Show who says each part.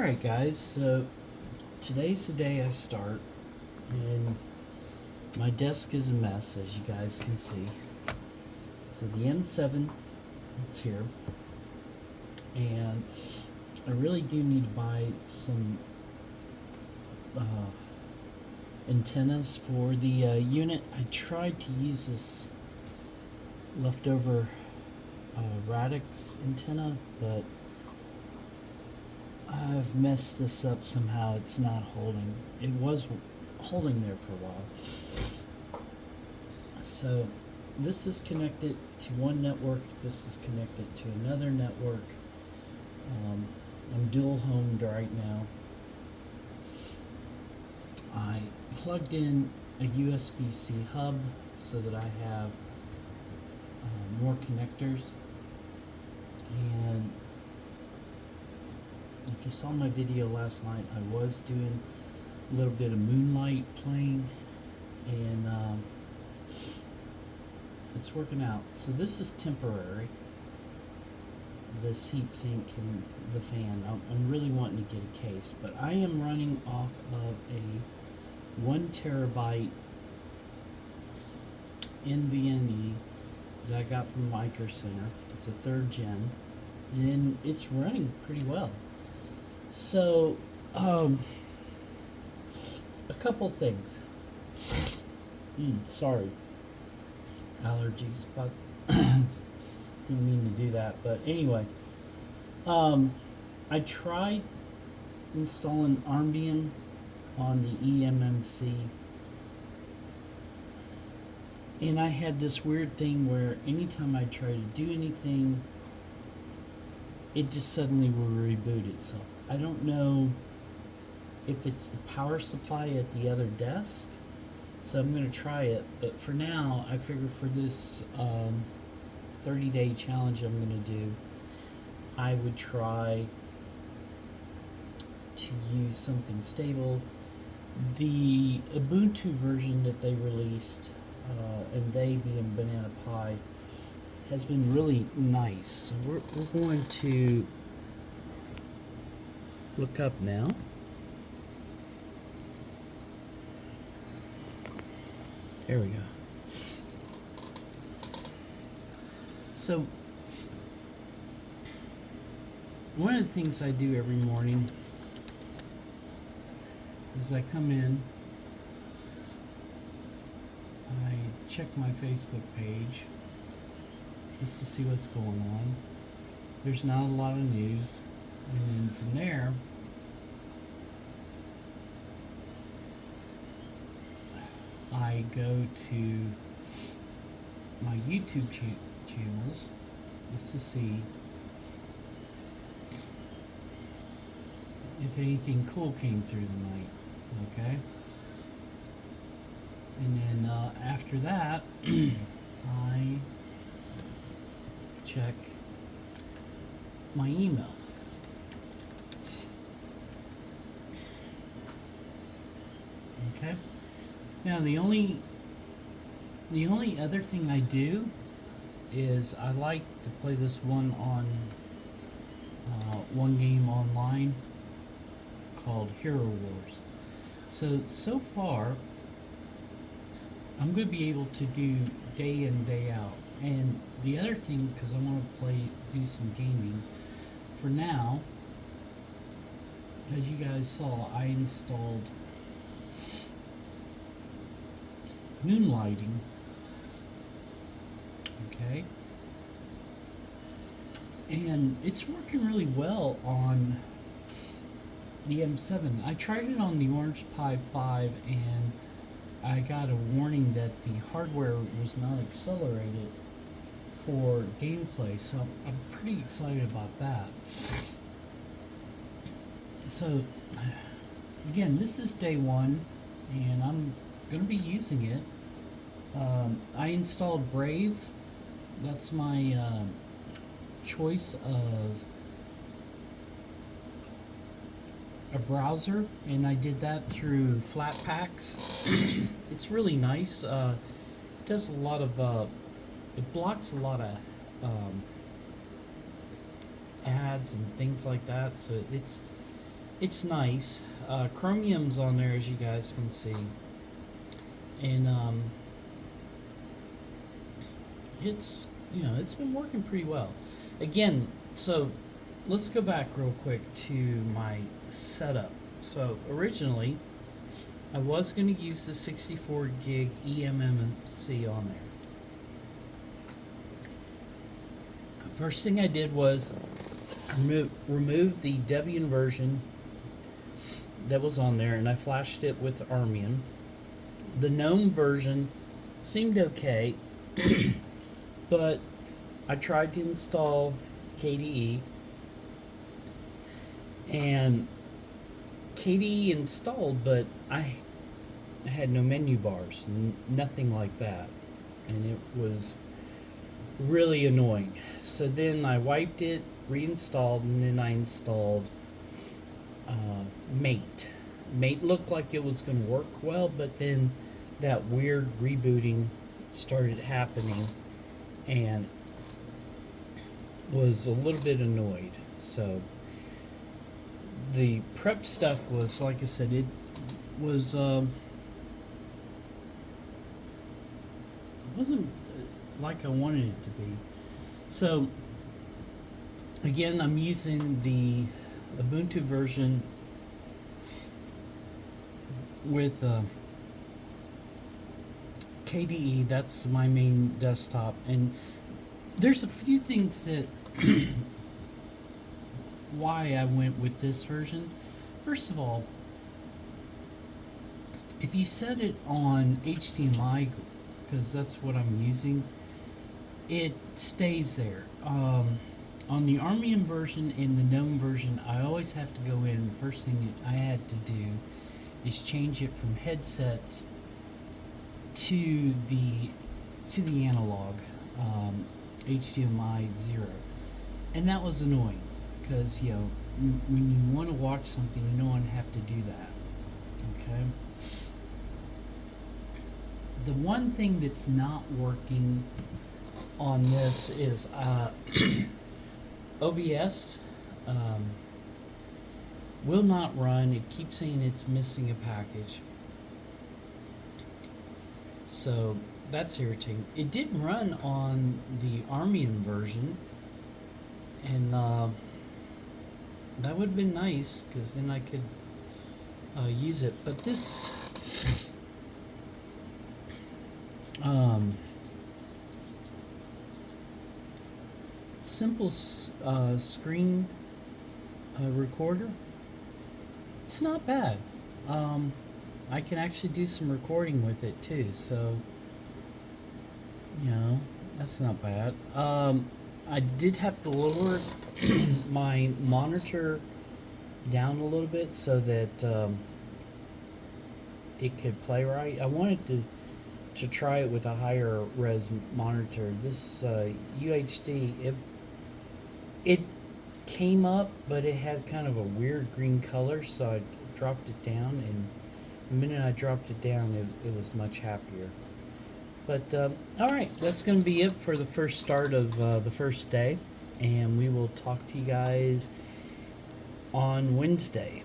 Speaker 1: Alright guys, so today's the day I start, and my desk is a mess, as you guys can see. So the M7, it's here, and I really do need to buy some antennas for the unit. I tried to use this leftover Radix antenna, but I've messed this up somehow. It's not holding. It was holding there for a while. So this is connected to one network. This is connected to another network. I'm dual homed right now. I plugged in a USB-C hub so that I have more connectors. And if you saw my video last night, I was doing a little bit of moonlight playing, and it's working out. So this is temporary, this heatsink and the fan. I'm really wanting to get a case, but I am running off of a 1 terabyte NVMe that I got from Micro Center. It's a 3rd gen, and it's running pretty well. So, a couple things. Sorry. Allergies, but didn't mean to do that. But anyway, I tried installing Armbian on the eMMC, and I had this weird thing where anytime I try to do anything, it just suddenly will reboot itself. I don't know if it's the power supply at the other desk, so I'm going to try it. But for now, I figure for this 30-day challenge I'm going to do, I would try to use something stable. The Ubuntu version that they released, and they being Banana Pi, has been really nice. So we're going to look up now. There we go. So one of the things I do every morning is I come in, I check my Facebook page just to see what's going on. There's not a lot of news, and then from there I go to my YouTube channels just to see if anything cool came through the night, okay? And then after that, I check my email. Okay? Now the only other thing I do is I like to play this one on one game online called Hero Wars. So far I'm going to be able to do day in, day out. And the other thing, because I want to do some gaming, for now, as you guys saw, I installed moonlighting, okay, and it's working really well on the M7. I tried it on the Orange Pi 5, and I got a warning that the hardware was not accelerated for gameplay, so I'm pretty excited about that. So again, this is day one, and I'm going to be using it. I installed Brave. That's my choice of a browser, and I did that through flatpaks. It's really nice. It does a lot of it blocks a lot of ads and things like that, so it's nice. Chromium's on there, as you guys can see, and it's it's been working pretty well. Again, so let's go back real quick to my setup. So originally, I was going to use the 64 gig eMMC on there. First thing I did was remove the Debian version that was on there, and I flashed it with Armbian. The GNOME version seemed okay, but I tried to install KDE, and KDE installed, but I had no menu bars, nothing like that, and it was really annoying. So then I wiped it, reinstalled, and then I installed Mate. Mate looked like it was going to work well, but then that weird rebooting started happening and was a little bit annoyed. So the prep stuff was, like I said, it was wasn't like I wanted it to be. So again, I'm using the Ubuntu version with KDE. That's my main desktop, and there's a few things that why I went with this version. First of all, if you set it on HDMI, because that's what I'm using, it stays there. On the Armbian version and the GNOME version, I always have to go in. The first thing that I had to do is change it from headsets to the analog HDMI 0, and that was annoying because when you want to watch something, you don't want to have to do that. Okay. The one thing that's not working on this is OBS will not run. It keeps saying it's missing a package. So that's irritating. It did run on the Armbian version, and that would have been nice because then I could use it. But this simple screen recorder, it's not bad. I can actually do some recording with it too, so that's not bad. I did have to lower my monitor down a little bit so that it could play right. I wanted to try it with a higher res monitor. This UHD, it came up, but it had kind of a weird green color, so I dropped it down, and the minute I dropped it down, it was much happier. But alright, that's going to be it for the first start of the first day, and we will talk to you guys on Wednesday.